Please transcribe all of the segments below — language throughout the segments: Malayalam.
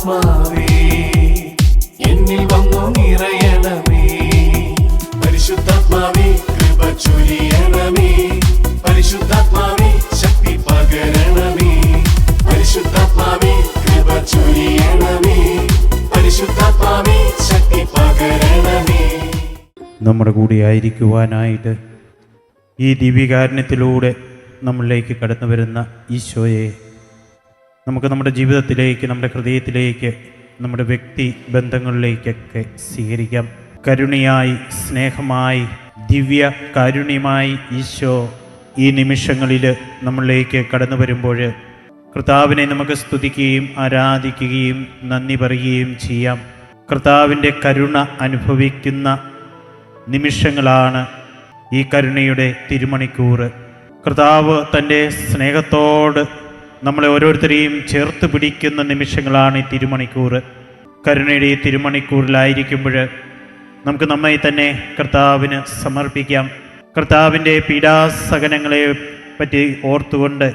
പരിശുദ്ധാത്മാവേ എന്നിൽ വന്നു നിറയണമേ. പരിശുദ്ധാത്മാവേ കൃപ ചൊരിയണമേ. പരിശുദ്ധാത്മാവേ ശക്തി പകരണമേ. പരിശുദ്ധാത്മാവേ കൃപ ചൊരിയണമേ. പരിശുദ്ധാത്മാവേ ശക്തി പകരണമേ. നമ്മുടെ കൂടെ ആയിരിക്കുവാനായിട്ട് ഈ ദിവ്യകാരുണ്യത്തിലൂടെ നമ്മളിലേക്ക് കടന്നു വരുന്ന ഈശോയെ നമുക്ക് നമ്മുടെ ജീവിതത്തിലേക്ക്, നമ്മുടെ ഹൃദയത്തിലേക്ക്, നമ്മുടെ വ്യക്തി ബന്ധങ്ങളിലേക്കൊക്കെ സ്വീകരിക്കാം. കരുണയായി, സ്നേഹമായി, ദിവ്യ കാരുണ്യമായി ഈശോ ഈ നിമിഷങ്ങളിൽ നമ്മളിലേക്ക് കടന്നു വരുമ്പോൾ കർത്താവിനെ നമുക്ക് സ്തുതിക്കുകയും ആരാധിക്കുകയും നന്ദി പറയുകയും ചെയ്യാം. കർത്താവിൻ്റെ കരുണ അനുഭവിക്കുന്ന നിമിഷങ്ങളാണ് ഈ കരുണയുടെ തിരുമണിക്കൂർ. കർത്താവ് തൻ്റെ സ്നേഹത്തോട് നമ്മളെ ഓരോരുത്തരെയും ചേർത്ത് പിടിക്കുന്ന നിമിഷങ്ങളാണ് ഈ തിരുമണിക്കൂർ. കരുണയുടെ ഈ തിരുമണിക്കൂറിലായിരിക്കുമ്പോൾ നമുക്ക് നമ്മെ തന്നെ കർത്താവിന് സമർപ്പിക്കാം. കർത്താവിൻ്റെ പീഡാസഹനങ്ങളെ പറ്റി ഓർത്തുകൊണ്ട്,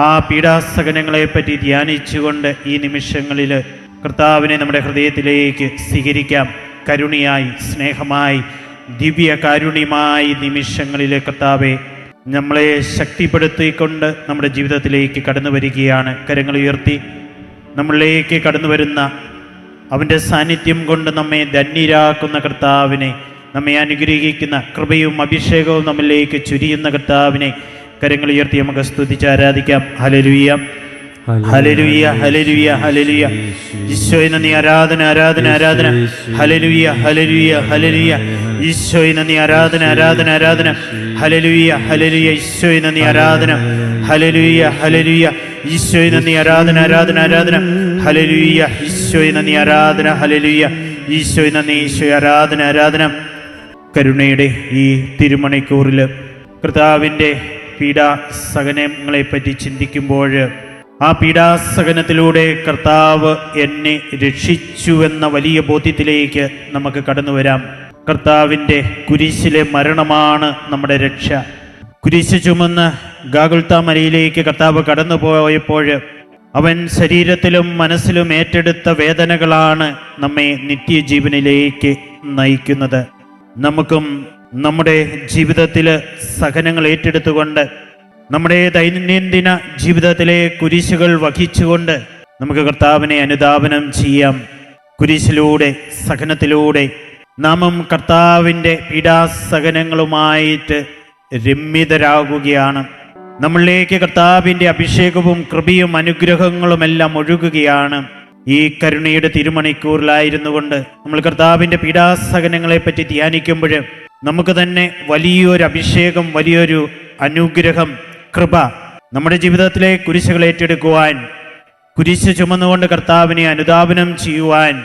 ആ പീഡാസഹനങ്ങളെ പറ്റി ധ്യാനിച്ചുകൊണ്ട് ഈ നിമിഷങ്ങളിൽ കർത്താവിനെ നമ്മുടെ ഹൃദയത്തിലേക്ക് സ്വീകരിക്കാം. കരുണയായി, സ്നേഹമായി, ദിവ്യ കാരുണ്യമായി നിമിഷങ്ങളിൽ കർത്താവെ നമ്മളെ ശക്തിപ്പെടുത്തിക്കൊണ്ട് നമ്മുടെ ജീവിതത്തിലേക്ക് കടന്നു വരികയാണ്. കരങ്ങൾ ഉയർത്തി നമ്മളിലേക്ക് കടന്നു വരുന്ന അവൻ്റെ സാന്നിധ്യം കൊണ്ട് നമ്മെ ധന്യരാക്കുന്ന കർത്താവിനെ, നമ്മെ അനുഗ്രഹിക്കുന്ന കൃപയും അഭിഷേകവും നമ്മളിലേക്ക് ചുരിയുന്ന കർത്താവിനെ കരങ്ങൾ ഉയർത്തി നമുക്ക് സ്തുതിച്ച് ആരാധിക്കാം. Hallelujah, hallelujah, hallelujah, hallelujah. ഈശോയെ നന്ദി, ആരാധന, ആരാധന, ആരാധന. Hallelujah, hallelujah, hallelujah. ഈശോയെ നന്ദി, ആരാധന, ആരാധന, ആരാധന. Hallelujah, hallelujah. ഈശോയെ നന്ദി, ആരാധന. Hallelujah, hallelujah. ഈശോയെ നന്ദി, ആരാധന, ആരാധന, ആരാധന. ഹല്ലേലൂയ, ഈശോയെ നന്ദി, ആരാധന. ഹല്ലേലൂയ, ഈശോയെ നന്ദി, ഈശോയെ ആരാധന, ആരാധന. കരുണയുടെ ഈ തിരുമണിക്കൂറിൽ കർത്താവിൻ്റെ പീഡാസഹനങ്ങളെപ്പറ്റി ചിന്തിക്കുമ്പോൾ ആ പീഡാസഹനത്തിലൂടെ കർത്താവ് എന്നെ രക്ഷിച്ചുവെന്ന വലിയ ബോധ്യത്തിലേക്ക് നമുക്ക് കടന്നു വരാം. കർത്താവിൻ്റെ കുരിശിലെ മരണമാണ് നമ്മുടെ രക്ഷ. കുരിശ് ചുമന്ന് ഗാഗുൽത്താ മലയിലേക്ക് കർത്താവ് കടന്നു പോയപ്പോൾ അവൻ ശരീരത്തിലും മനസ്സിലും ഏറ്റെടുത്ത വേദനകളാണ് നമ്മെ നിത്യജീവനിലേക്ക് നയിക്കുന്നത്. നമുക്കും നമ്മുടെ ജീവിതത്തിൽ സഹനങ്ങൾ ഏറ്റെടുത്തുകൊണ്ട് നമ്മുടെ ദൈനംദിന ജീവിതത്തിലെ കുരിശുകൾ വഹിച്ചുകൊണ്ട് നമുക്ക് കർത്താവിനെ അനുധാവനം ചെയ്യാം. കുരിശിലൂടെ, സഹനത്തിലൂടെ നാമും കർത്താവിൻ്റെ പീഡാസഹനങ്ങളുമായിട്ട് രമ്യതരാകുകയാണ്. നമ്മളിലേക്ക് കർത്താവിൻ്റെ അഭിഷേകവും കൃപയും അനുഗ്രഹങ്ങളുമെല്ലാം ഒഴുകുകയാണ്. ഈ കരുണയുടെ തിരുമണിക്കൂറിലായിരുന്നു കൊണ്ട് നമ്മൾ കർത്താവിൻ്റെ പീഡാസഹനങ്ങളെ പറ്റി ധ്യാനിക്കുമ്പോൾ നമുക്ക് തന്നെ വലിയൊരു അഭിഷേകം, വലിയൊരു അനുഗ്രഹം, കൃപ നമ്മുടെ ജീവിതത്തിലെ കുരിശുകൾ ഏറ്റെടുക്കുവാൻ, കുരിശ് ചുമന്നുകൊണ്ട് കർത്താവിനെ അനുധാവനം ചെയ്യുവാൻ,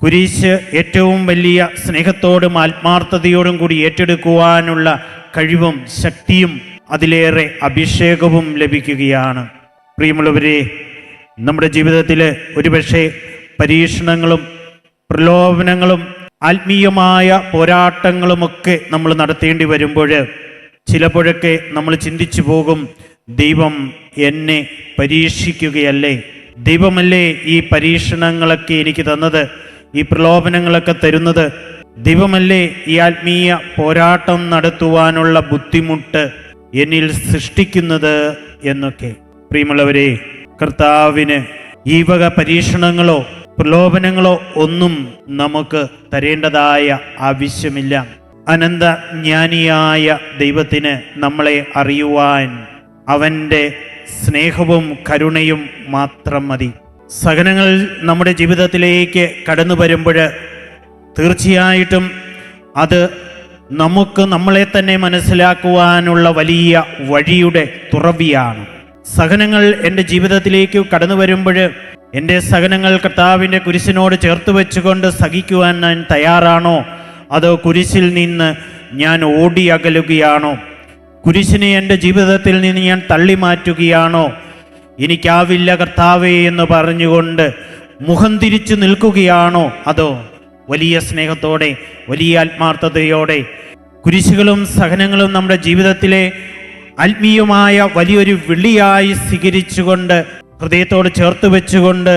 കുരിശ് ഏറ്റവും വലിയ സ്നേഹത്തോടും ആത്മാർത്ഥതയോടും കൂടി ഏറ്റെടുക്കുവാനുള്ള കഴിവും ശക്തിയും അതിലേറെ അഭിഷേകവും ലഭിക്കുകയാണ്. പ്രിയമുള്ളവരെ, നമ്മുടെ ജീവിതത്തിൽ ഒരുപക്ഷെ പരീക്ഷണങ്ങളും പ്രലോഭനങ്ങളും ആത്മീയമായ പോരാട്ടങ്ങളുമൊക്കെ നമ്മൾ നടത്തേണ്ടി വരുമ്പോൾ ചിലപ്പോഴൊക്കെ നമ്മൾ ചിന്തിച്ചു പോകും, ദൈവം എന്നെ പരീക്ഷിക്കുകയല്ലേ, ദൈവമല്ലേ ഈ പരീക്ഷണങ്ങളൊക്കെ എനിക്ക് തന്നത്, ഈ പ്രലോഭനങ്ങളൊക്കെ തരുന്നത്, ദൈവമല്ലേ ഈ ആത്മീയ പോരാട്ടം നടത്തുവാനുള്ള ബുദ്ധിമുട്ട് എന്നിൽ സൃഷ്ടിക്കുന്നത് എന്നൊക്കെ. പ്രിയമുള്ളവരെ, കർത്താവിന് ഈ വക പരീക്ഷണങ്ങളോ പ്രലോഭനങ്ങളോ ഒന്നും നമുക്ക് തരേണ്ടതായ ആവശ്യമില്ല. അനന്ത ജ്ഞാനിയായ ദൈവത്തിന് നമ്മളെ അറിയുവാൻ അവൻ്റെ സ്നേഹവും കരുണയും മാത്രം മതി. സഹനങ്ങൾ നമ്മുടെ ജീവിതത്തിലേക്ക് കടന്നു വരുമ്പോൾ തീർച്ചയായിട്ടും അത് നമുക്ക് നമ്മളെ തന്നെ മനസ്സിലാക്കുവാനുള്ള വലിയ വഴിയുടെ തുറവിയാണ്. സഹനങ്ങൾ എൻ്റെ ജീവിതത്തിലേക്ക് കടന്നു വരുമ്പോൾ എൻ്റെ സഹനങ്ങൾ കർത്താവിൻ്റെ കുരിശിനോട് ചേർത്ത് വെച്ചുകൊണ്ട് സഹിക്കുവാൻ ഞാൻ തയ്യാറാണോ, അതോ കുരിശിൽ നിന്ന് ഞാൻ ഓടി അകലുകയാണോ, കുരിശിനെ എൻ്റെ ജീവിതത്തിൽ നിന്ന് ഞാൻ തള്ളി മാറ്റുകയാണോ, എനിക്കാവില്ല കർത്താവേ എന്ന് പറഞ്ഞുകൊണ്ട് മുഖം തിരിച്ചു നിൽക്കുകയാണോ, അതോ വലിയ സ്നേഹത്തോടെ, വലിയ ആത്മാർത്ഥതയോടെ കുരിശുകളും സഹനങ്ങളും നമ്മുടെ ജീവിതത്തിലെ ആത്മീയമായ വലിയൊരു വിളിയായി സ്വീകരിച്ചുകൊണ്ട് ഹൃദയത്തോട് ചേർത്ത് വെച്ചുകൊണ്ട്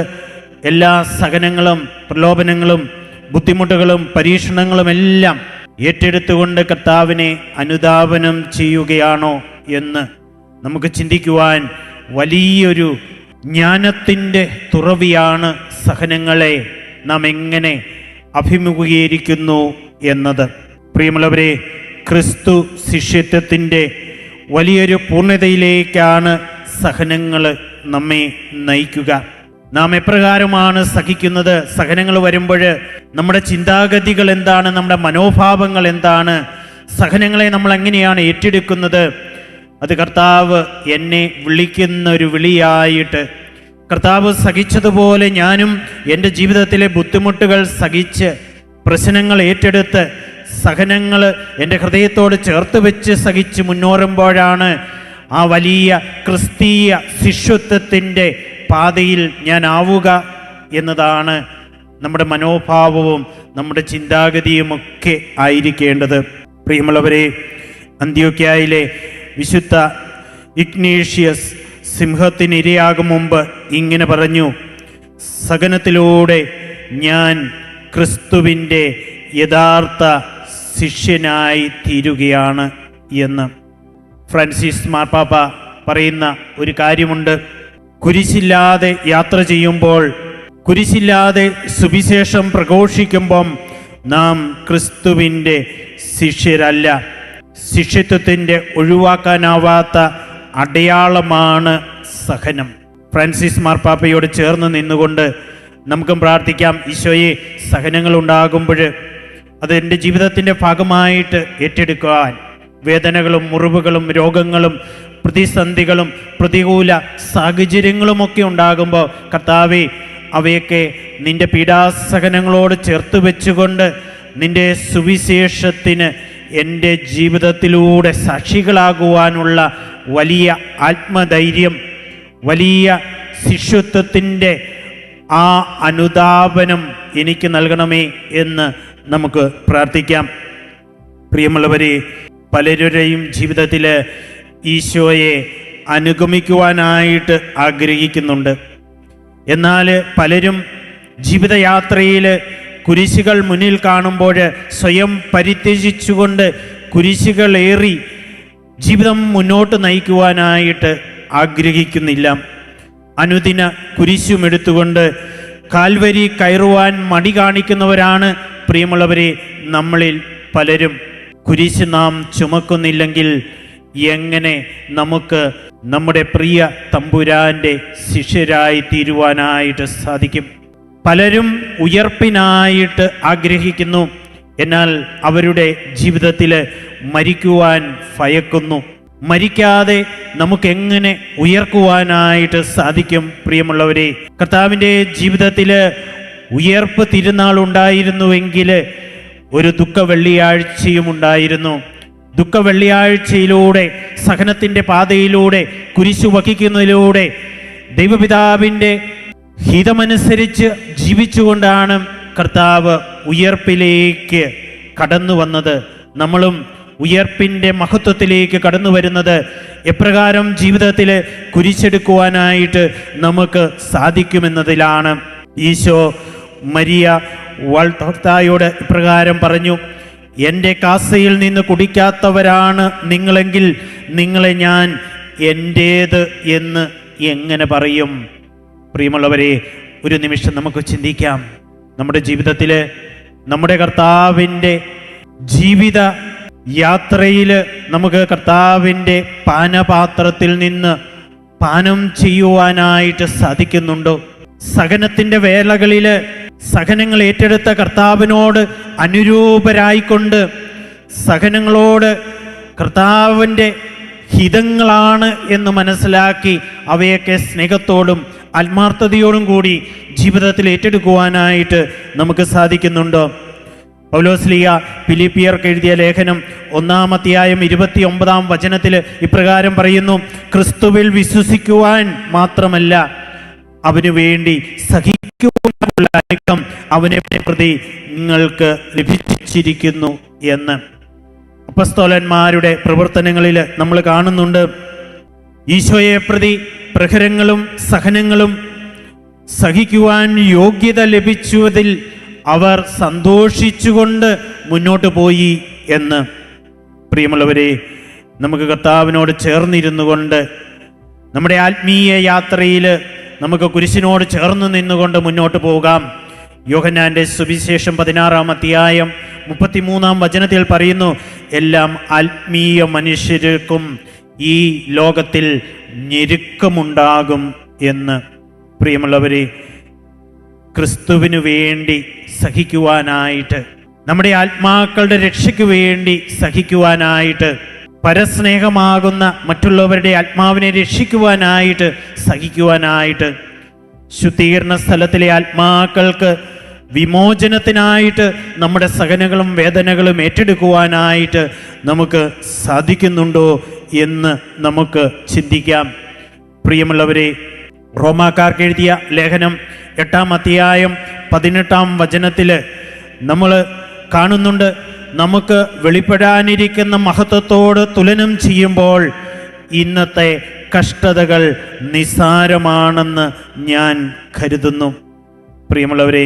എല്ലാ സഹനങ്ങളും പ്രലോഭനങ്ങളും ബുദ്ധിമുട്ടുകളും പരീക്ഷണങ്ങളും എല്ലാം ഏറ്റെടുത്തുകൊണ്ട് കർത്താവിനെ അനുധാവനം ചെയ്യുകയാണോ എന്ന് നമുക്ക് ചിന്തിക്കുവാൻ വലിയൊരു ജ്ഞാനത്തിൻ്റെ തുറവിയാണ് സഹനങ്ങളെ നാം എങ്ങനെ അഭിമുഖീകരിക്കുന്നു എന്നത്. പ്രിയമുള്ളവരെ, ക്രിസ്തു ശിഷ്യത്വത്തിൻ്റെ വലിയൊരു പൂർണ്ണതയിലേക്കാണ് സഹനങ്ങൾ നമ്മെ നയിക്കുക. നാം എപ്രകാരമാണ് സഹിക്കുന്നത്? സഹനങ്ങൾ വരുമ്പോൾ നമ്മുടെ ചിന്താഗതികൾ എന്താണ്? നമ്മുടെ മനോഭാവങ്ങൾ എന്താണ്? സഹനങ്ങളെ നമ്മൾ എങ്ങനെയാണ് ഏറ്റെടുക്കുന്നത്? അത് കർത്താവ് എന്നെ വിളിക്കുന്ന ഒരു വിളിയായിട്ട്, കർത്താവ് സഹിച്ചതുപോലെ ഞാനും എൻ്റെ ജീവിതത്തിലെ ബുദ്ധിമുട്ടുകൾ സഹിച്ച്, പ്രശ്നങ്ങൾ ഏറ്റെടുത്ത്, സഹനങ്ങൾ എൻ്റെ ഹൃദയത്തോട് ചേർത്ത് വെച്ച് സഹിച്ച് മുന്നേറുമ്പോഴാണ് ആ വലിയ ക്രിസ്തീയ ശിഷ്യത്വത്തിൻ്റെ പാതയിൽ ഞാൻ ആവുക എന്നതാണ് നമ്മുടെ മനോഭാവവും നമ്മുടെ ചിന്താഗതിയുമൊക്കെ ആയിരിക്കേണ്ടത്. പ്രിയമുള്ളവരെ, അന്ത്യോക്യയിലെ വിശുദ്ധ ഇഗ്നേഷ്യസ് സിംഹത്തിനിരയാകും മുമ്പ് ഇങ്ങനെ പറഞ്ഞു: സഹനത്തിലൂടെ ഞാൻ ക്രിസ്തുവിൻ്റെ യഥാർത്ഥ ശിഷ്യനായി തീരുകയാണ് എന്ന്. ഫ്രാൻസിസ് മാർപ്പാപ്പ പറയുന്ന ഒരു കാര്യമുണ്ട്. കുരിശില്ലാതെ യാത്ര ചെയ്യുമ്പോൾ, കുരിശില്ലാതെ സുവിശേഷം പ്രഘോഷിക്കുമ്പം നാം ക്രിസ്തുവിൻ്റെ ശിഷ്യരല്ല. ശിഷ്യത്വത്തിൻ്റെ ഒഴിവാക്കാനാവാത്ത അടയാളമാണ് സഹനം. ഫ്രാൻസിസ് മാർപ്പാപ്പയോട് ചേർന്ന് നിന്നുകൊണ്ട് നമുക്കും പ്രാർത്ഥിക്കാം. ഈശോയെ, സഹനങ്ങൾ ഉണ്ടാകുമ്പോൾ അത് എൻ്റെ ജീവിതത്തിൻ്റെ ഭാഗമായിട്ട് ഏറ്റെടുക്കുവാൻ, വേദനകളും മുറിവുകളും രോഗങ്ങളും പ്രതിസന്ധികളും പ്രതികൂല സാഹചര്യങ്ങളുമൊക്കെ ഉണ്ടാകുമ്പോൾ കർത്താവേ, അവയൊക്കെ നിൻ്റെ പീഡാസഹനങ്ങളോട് ചേർത്ത് വെച്ചുകൊണ്ട് നിൻ്റെ സുവിശേഷത്തിന് എൻ്റെ ജീവിതത്തിലൂടെ സാക്ഷികളാകുവാനുള്ള വലിയ ആത്മധൈര്യം, വലിയ ശിഷ്യത്വത്തിൻ്റെ ആ അനുധാപനം എനിക്ക് നൽകണമേ എന്ന് നമുക്ക് പ്രാർത്ഥിക്കാം. പ്രിയമുള്ളവരെ, പലരുടെയും ജീവിതത്തിൽ ഈശോയെ അനുഗമിക്കുവാനായിട്ട് ആഗ്രഹിക്കുന്നുണ്ട്. എന്നാൽ പലരും ജീവിതയാത്രയിൽ കുരിശുകൾ മുന്നിൽ കാണുമ്പോൾ സ്വയം പരിത്യജിച്ചുകൊണ്ട് കുരിശുകളേറി ജീവിതം മുന്നോട്ട് നയിക്കുവാനായിട്ട് ആഗ്രഹിക്കുന്നില്ല. അനുദിന കുരിശുമെടുത്തുകൊണ്ട് കാൽവരി കയറുവാൻ മടി കാണിക്കുന്നവരാണ് പ്രിയമുള്ളവരെ നമ്മളിൽ പലരും. കുരിശ് നാം ചുമക്കുന്നില്ലെങ്കിൽ എങ്ങനെ നമുക്ക് നമ്മുടെ പ്രിയ തമ്പുരാൻ്റെ ശിഷ്യരായി തീരുവാനായിട്ട് സാധിക്കും? പലരും ഉയർപ്പിനായിട്ട് ആഗ്രഹിക്കുന്നു, എന്നാൽ അവരുടെ ജീവിതത്തിൽ മരിക്കുവാൻ ഭയക്കുന്നു. മരിക്കാതെ നമുക്കെങ്ങനെ ഉയർക്കുവാനായിട്ട് സാധിക്കും? പ്രിയമുള്ളവരെ, കർത്താവിൻ്റെ ജീവിതത്തിൽ ഉയർപ്പ് തിരുനാൾ ഉണ്ടായിരുന്നുവെങ്കിൽ ഒരു ദുഃഖ വെള്ളിയാഴ്ചയും ഉണ്ടായിരുന്നു. ദുഃഖ വെള്ളിയാഴ്ചയിലൂടെ, സഹനത്തിൻ്റെ പാതയിലൂടെ, കുരിശു വഹിക്കുന്നതിലൂടെ ദൈവപിതാവിൻ്റെ ഹിതമനുസരിച്ച് ജീവിച്ചുകൊണ്ടാണ് കർത്താവ് ഉയർപ്പിലേക്ക് കടന്നു വന്നത്. നമ്മളും ഉയർപ്പിൻ്റെ മഹത്വത്തിലേക്ക് കടന്നു വരുന്നത് എപ്രകാരം ജീവിതത്തിൽ കുരിശെടുക്കുവാനായിട്ട് നമുക്ക് സാധിക്കുമെന്നതിലാണ്. ഈശോ മരിയ വാൾട്ടോർത്തായോട് ഇപ്രകാരം പറഞ്ഞു: എൻ്റെ കാസയിൽ നിന്ന് കുടിക്കാത്തവരാണ് നിങ്ങളെങ്കിൽ നിങ്ങളെ ഞാൻ എൻ്റേത് എന്ന് എങ്ങനെ പറയും? പ്രിയമുള്ളവരെ, ഒരു നിമിഷം നമുക്ക് ചിന്തിക്കാം. നമ്മുടെ ജീവിതത്തിൽ, നമ്മുടെ കർത്താവിൻ്റെ ജീവിത യാത്രയിൽ നമുക്ക് കർത്താവിൻ്റെ പാനപാത്രത്തിൽ നിന്ന് പാനം ചെയ്യുവാനായിട്ട് സാധിക്കുന്നുണ്ടോ? സഹനത്തിൻ്റെ വേളകളിൽ സഹനങ്ങൾ ഏറ്റെടുത്ത കർത്താവിനോട് അനുരൂപരായിക്കൊണ്ട്, സഹനങ്ങളോട് കർത്താവിൻ്റെ ഹിതങ്ങളാണ് എന്ന് മനസ്സിലാക്കി അവയൊക്കെ സ്നേഹത്തോടും ആത്മാർത്ഥതയോടും കൂടി ജീവിതത്തിൽ ഏറ്റെടുക്കുവാനായിട്ട് നമുക്ക് സാധിക്കുന്നുണ്ടോ? പൗലോസ്ലീഹ ഫിലിപ്പിയർക്ക് എഴുതിയ ലേഖനം 1-ാം അധ്യായം 29-ാം വചനത്തിൽ ഇപ്രകാരം പറയുന്നു: ക്രിസ്തുവിൽ വിശ്വസിക്കുവാൻ മാത്രമല്ല, അവന് വേണ്ടി സഹിക്കുവാനുള്ള അനുഗ്രഹം അവനെ പ്രതി നിങ്ങൾക്ക് ലഭിച്ചിരിക്കുന്നു എന്ന്. അപ്പസ്തോലന്മാരുടെ പ്രവർത്തനങ്ങളിൽ നമ്മൾ കാണുന്നുണ്ട്. ഈശോയെ പ്രതി പ്രഹരങ്ങളും സഹനങ്ങളും സഹിക്കുവാൻ യോഗ്യത ലഭിച്ചതിൽ അവർ സന്തോഷിച്ചുകൊണ്ട് മുന്നോട്ട് പോയി എന്ന്. പ്രിയമുള്ളവരെ, നമുക്ക് കർത്താവിനോട് ചേർന്നിരുന്നു കൊണ്ട് നമ്മുടെ ആത്മീയ യാത്രയിൽ നമുക്ക് കുരിശിനോട് ചേർന്ന് നിന്നുകൊണ്ട് മുന്നോട്ട് പോകാം. യോഹന്നാന്റെ സുവിശേഷം 16-ാം അധ്യായം 33-ാം വചനത്തിൽ പറയുന്നു, എല്ലാം ആത്മീയ മനുഷ്യർക്കും ഈ ലോകത്തിൽ ഞെരുക്കമുണ്ടാകും എന്ന്. പ്രിയമുള്ളവരെ, ക്രിസ്തുവിനു വേണ്ടി സഹിക്കുവാനായിട്ട്, നമ്മുടെ ആത്മാക്കളുടെ രക്ഷയ്ക്ക് വേണ്ടി സഹിക്കുവാനായിട്ട്, പരസ്നേഹമാകുന്ന മറ്റുള്ളവരുടെ ആത്മാവിനെ രക്ഷിക്കുവാനായിട്ട് സഹിക്കുവാനായിട്ട്, ശുദ്ധീകരണ സ്ഥലത്തിലെ ആത്മാക്കൾക്ക് വിമോചനത്തിനായിട്ട് നമ്മുടെ സഹനങ്ങളും വേദനകളും ഏറ്റെടുക്കുവാനായിട്ട് നമുക്ക് സാധിക്കുന്നുണ്ടോ എന്ന് നമുക്ക് ചിന്തിക്കാം. പ്രിയമുള്ളവരെ, റോമാക്കാർക്ക് എഴുതിയ ലേഖനം 8-ാം അധ്യായം 18-ാം വചനത്തിൽ നമ്മൾ കാണുന്നുണ്ട്, നമുക്ക് വെളിപ്പെടാനിരിക്കുന്ന മഹത്വത്തോട് തുലനം ചെയ്യുമ്പോൾ ഇന്നത്തെ കഷ്ടതകൾ നിസ്സാരമാണെന്ന് ഞാൻ കരുതുന്നു. പ്രിയമുള്ളവരെ,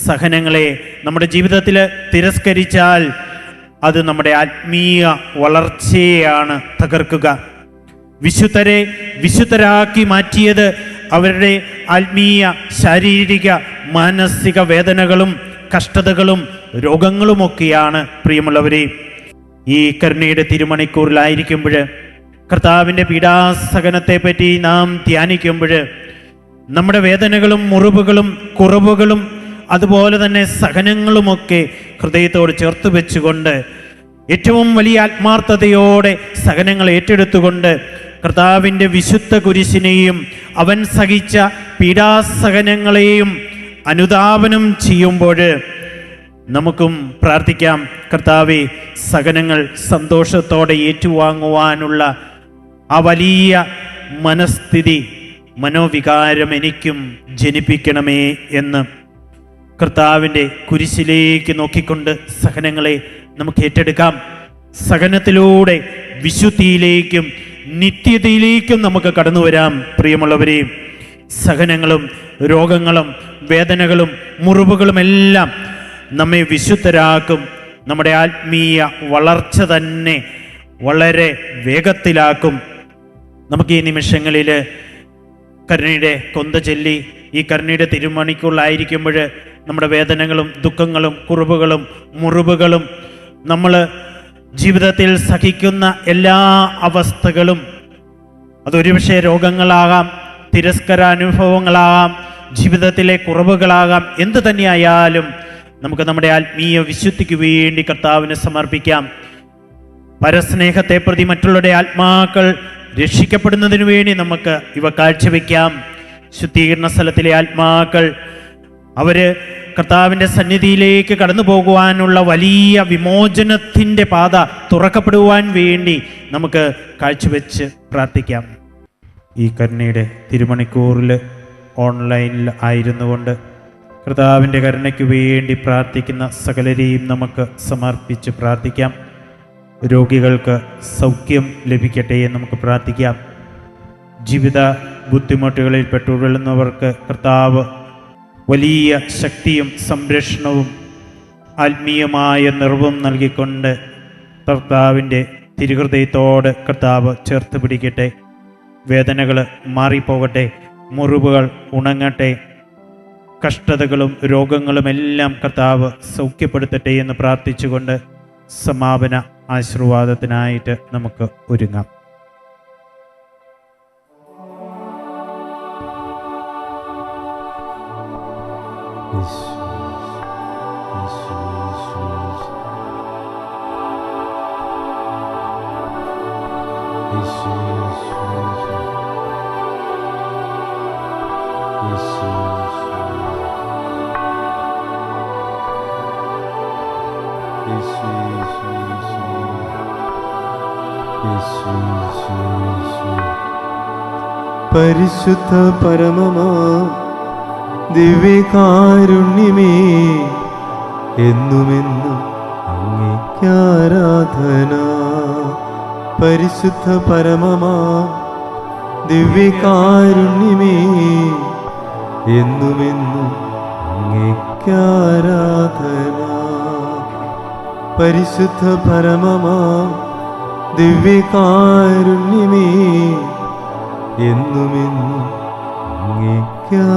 സഹനങ്ങളെ നമ്മുടെ ജീവിതത്തിൽ തിരസ്കരിച്ചാൽ അത് നമ്മുടെ ആത്മീയ വളർച്ചയെയാണ് തകർക്കുക. വിശുദ്ധരെ വിശുദ്ധരാക്കി മാറ്റിയത് അവരുടെ ആത്മീയ, ശാരീരിക, മാനസിക വേദനകളും കഷ്ടതകളും രോഗങ്ങളുമൊക്കെയാണ്. പ്രിയമുള്ളവരെ, ഈ കരുണയുടെ തിരുമണിക്കൂറിലായിരിക്കുമ്പോൾ, കർത്താവിൻ്റെ പീഡാസഹനത്തെ പറ്റി നാം ധ്യാനിക്കുമ്പോൾ, നമ്മുടെ വേദനകളും മുറിവുകളും കുറവുകളും അതുപോലെ തന്നെ സഹനങ്ങളുമൊക്കെ ഹൃദയത്തോട് ചേർത്ത് വെച്ചുകൊണ്ട് ഏറ്റവും വലിയ ആത്മാർത്ഥതയോടെ സഹനങ്ങൾ ഏറ്റെടുത്തുകൊണ്ട് കർത്താവിൻ്റെ വിശുദ്ധ കുരിശിനെയും അവൻ സഹിച്ച പീഡാസഹനങ്ങളെയും അനുധാവനം ചെയ്യുമ്പോൾ നമുക്കും പ്രാർത്ഥിക്കാം, കർത്താവേ, സഹനങ്ങൾ സന്തോഷത്തോടെ ഏറ്റുവാങ്ങുവാനുള്ള ആ വലിയ മനസ്ഥിതി, മനോവികാരം എനിക്കും ജനിപ്പിക്കണമേ എന്ന്. കർത്താവിൻ്റെ കുരിശിലേക്ക് നോക്കിക്കൊണ്ട് സഹനങ്ങളെ നമുക്ക് ഏറ്റെടുക്കാം. സഹനത്തിലൂടെ വിശുദ്ധിയിലേക്കും നിത്യതയിലേക്കും നമുക്ക് കടന്നു വരാം. പ്രിയമുള്ളവരെ, സഹനങ്ങളും രോഗങ്ങളും വേദനകളും മുറിവുകളുമെല്ലാം നമ്മെ വിശുദ്ധരാക്കും. നമ്മുടെ ആത്മീയ വളർച്ച തന്നെ വളരെ വേഗത്തിലാക്കും. നമുക്ക് ഈ നിമിഷങ്ങളിൽ കരുണയുടെ കൊന്ത ചൊല്ലി ഈ കരുണയുടെ തിരുമണിക്കുള്ളായിരിക്കുമ്പോൾ നമ്മുടെ വേദനകളും ദുഃഖങ്ങളും കുറവുകളും മുറിവുകളും നമ്മൾ ജീവിതത്തിൽ സഹിക്കുന്ന എല്ലാ അവസ്ഥകളും, അതൊരു പക്ഷേ രോഗങ്ങളാകാം, തിരസ്കരാനുഭവങ്ങളാകാം, ജീവിതത്തിലെ കുറവുകളാകാം, എന്തു തന്നെയായാലും നമുക്ക് നമ്മുടെ ആത്മീയ വിശുദ്ധിക്ക് വേണ്ടി കർത്താവിനെ സമർപ്പിക്കാം. പരസ്നേഹത്തെ പ്രതി മറ്റുള്ളവരുടെ ആത്മാക്കൾ രക്ഷിക്കപ്പെടുന്നതിനു വേണ്ടി നമുക്ക് ഇവ കാഴ്ചവെക്കാം. ശുദ്ധീകരണ സ്ഥലത്തിലെ ആത്മാക്കൾ അവര് കർത്താവിൻ്റെ സന്നിധിയിലേക്ക് കടന്നു പോകുവാനുള്ള വലിയ വിമോചനത്തിൻ്റെ പാത തുറക്കപ്പെടുവാൻ വേണ്ടി നമുക്ക് കാഴ്ചവെച്ച് പ്രാർത്ഥിക്കാം. ഈ കരുണയുടെ തിരുമണിക്കൂറിൽ ഓൺലൈനിൽ ആയിരുന്നു കൊണ്ട് കർത്താവിൻ്റെ കരുണയ്ക്ക് വേണ്ടി പ്രാർത്ഥിക്കുന്ന സകലരെയും നമുക്ക് സമർപ്പിച്ച് പ്രാർത്ഥിക്കാം. രോഗികൾക്ക് സൗഖ്യം ലഭിക്കട്ടെ എന്ന് നമുക്ക് പ്രാർത്ഥിക്കാം. ജീവിത ബുദ്ധിമുട്ടുകളിൽ പെട്ടുകൊള്ളുന്നവർക്ക് കർത്താവ് വലിയ ശക്തിയും സംരക്ഷണവും ആത്മീയമായ നിറവും നൽകിക്കൊണ്ട് കർത്താവിൻ്റെ തിരുഹൃദയത്തോട് കർത്താവ് ചേർത്ത് പിടിക്കട്ടെ. വേദനകൾ മാറിപ്പോകട്ടെ, മുറിവുകൾ ഉണങ്ങട്ടെ, കഷ്ടതകളും രോഗങ്ങളുമെല്ലാം കർത്താവ് സൗഖ്യപ്പെടുത്തട്ടെ എന്ന് പ്രാർത്ഥിച്ചുകൊണ്ട് സമാപന ആശീർവാദത്തിനായിട്ട് നമുക്ക് ഒരുങ്ങാം. പരിശുദ്ധ പരമമാ ദിവ്യകാരുണ്യമേ, എന്നുമെന്നും അങ്ങേക്കാരാധന. പരിശുദ്ധ പരമമാ ദിവ്യകാരുണ്യമേ, എന്നുമെന്നും അങ്ങേക്കാരാധന. പരിശുദ്ധ പരമമാ ദിവ്യകാരുണ്യമേ, എന്നുമെന്നും അങ്ങേക്കാരാധന.